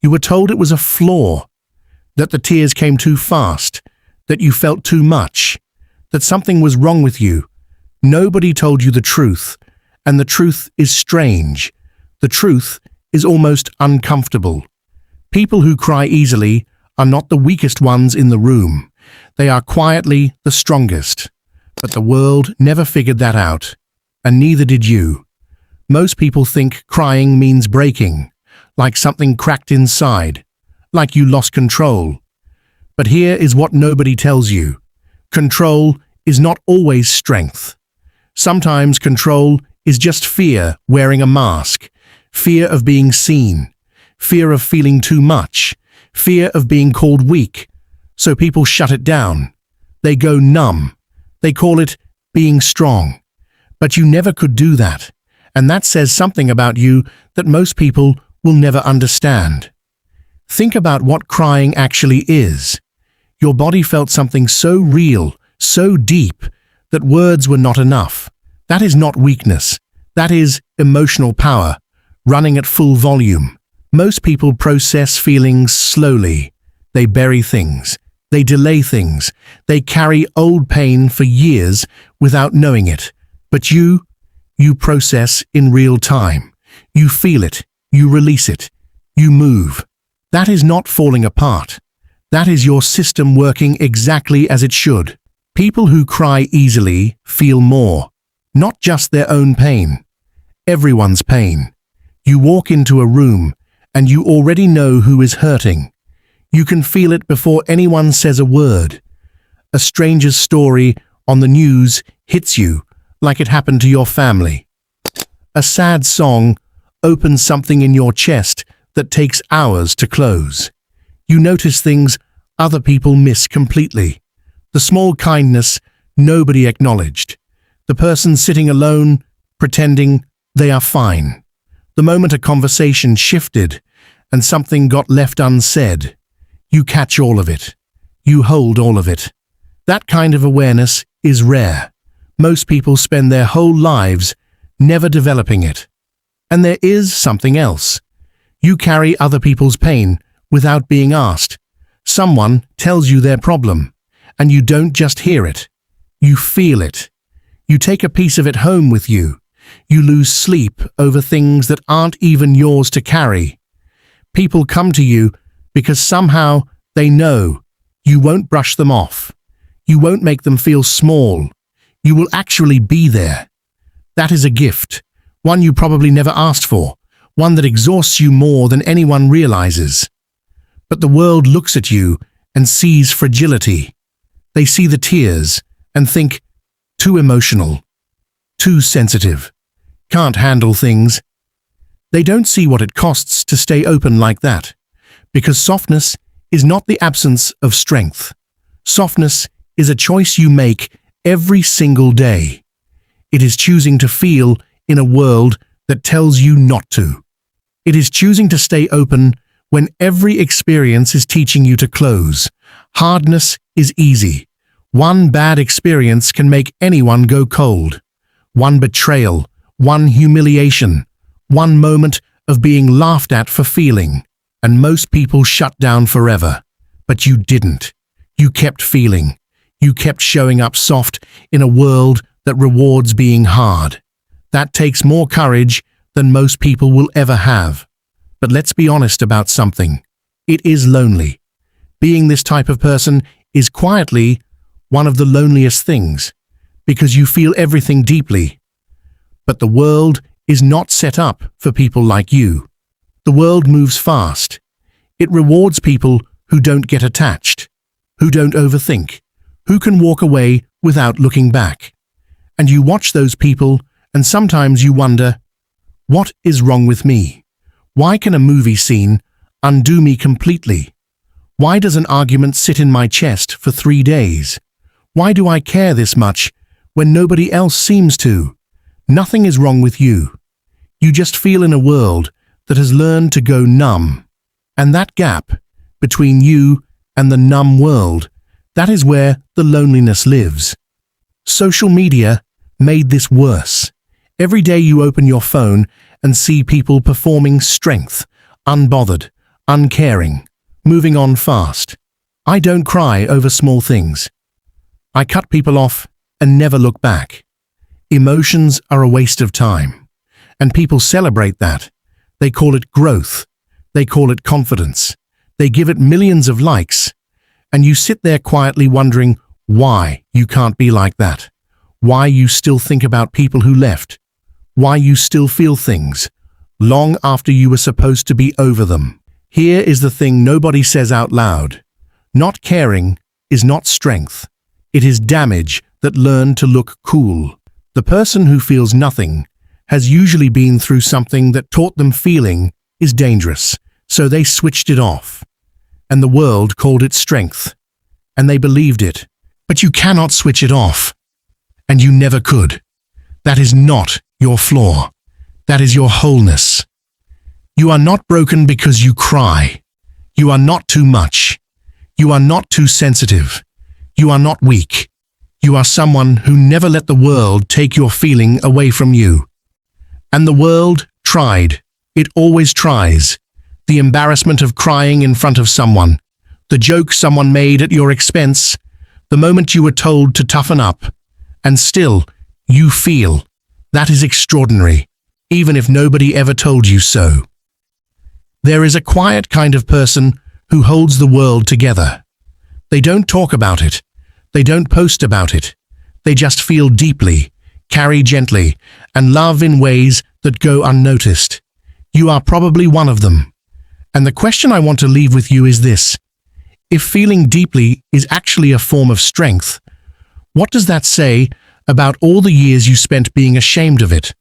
You were told it was a flaw, that the tears came too fast, that you felt too much, that something was wrong with you. Nobody told you the truth, and the truth is strange. The truth is almost uncomfortable. People who cry easily are not the weakest ones in the room. They are quietly the strongest. But the world never figured that out, and neither did you. Most people think crying means breaking, like something cracked inside, like you lost control. But here is what nobody tells you. Control is not always strength. Sometimes control is just fear wearing a mask, fear of being seen, fear of feeling too much, fear of being called weak. So people shut it down. They go numb. They call it being strong. But you never could do that, and that says something about you that most people will never understand. Think about what crying actually is. Your body felt something so real, so deep, that words were not enough. That is not weakness. That is emotional power, running at full volume. Most people process feelings slowly. They bury things. They delay things. They carry old pain for years without knowing it. But you process in real time. You feel it. You release it. You move. That is not falling apart. That is your system working exactly as it should. People who cry easily feel more, not just their own pain, everyone's pain. You walk into a room and you already know who is hurting. You can feel it before anyone says a word. A stranger's story on the news hits you like it happened to your family. A sad song opens something in your chest that takes hours to close. You notice things other people miss completely. The small kindness nobody acknowledged. The person sitting alone, pretending they are fine. The moment a conversation shifted and something got left unsaid, you catch all of it. You hold all of it. That kind of awareness is rare. Most people spend their whole lives never developing it. And there is something else. You carry other people's pain without being asked. Someone tells you their problem, and you don't just hear it. You feel it. You take a piece of it home with you. You lose sleep over things that aren't even yours to carry. People come to you because somehow they know you won't brush them off. You won't make them feel small. You will actually be there. That is a gift, one you probably never asked for, one that exhausts you more than anyone realizes. But the world looks at you and sees fragility. They see the tears and think, too emotional, too sensitive, can't handle things. They don't see what it costs to stay open like that, because softness is not the absence of strength. Softness is a choice you make every single day. It is choosing to feel in a world that tells you not to. It is choosing to stay open when every experience is teaching you to close. Hardness is easy. One bad experience can make anyone go cold. One betrayal, one humiliation, one moment of being laughed at for feeling, and most people shut down forever. But you didn't. You kept feeling. You kept showing up soft in a world that rewards being hard. That takes more courage than most people will ever have. But let's be honest about something. It is lonely. Being this type of person is quietly one of the loneliest things, because you feel everything deeply. But the world is not set up for people like you. The world moves fast. It rewards people who don't get attached, who don't overthink, who can walk away without looking back. And you watch those people, and sometimes you wonder, what is wrong with me? Why can a movie scene undo me completely? Why does an argument sit in my chest for 3 days? Why do I care this much when nobody else seems to? Nothing is wrong with you. You just feel in a world that has learned to go numb. And that gap between you and the numb world, that is where the loneliness lives. Social media made this worse. Every day you open your phone and see people performing strength, unbothered, uncaring, moving on fast. I don't cry over small things. I cut people off and never look back. Emotions are a waste of time, and people celebrate that. They call it growth. They call it confidence. They give it millions of likes, and you sit there quietly wondering why you can't be like that, why you still think about people who left, why you still feel things long after you were supposed to be over them. Here is the thing nobody says out loud. Not caring is not strength. It is damage that learned to look cool. The person who feels nothing has usually been through something that taught them feeling is dangerous, so they switched it off. And the world called it strength. And they believed it. But you cannot switch it off. And you never could. That is not your flaw. That is your wholeness. You are not broken because you cry. You are not too much. You are not too sensitive. You are not weak. You are someone who never let the world take your feeling away from you. And the world tried. It always tries. The embarrassment of crying in front of someone, the joke someone made at your expense, the moment you were told to toughen up, and still, you feel. That is extraordinary, even if nobody ever told you so. There is a quiet kind of person who holds the world together. They don't talk about it. They don't post about it. They just feel deeply, carry gently, and love in ways that go unnoticed. You are probably one of them. And the question I want to leave with you is this. If feeling deeply is actually a form of strength, what does that say about all the years you spent being ashamed of it?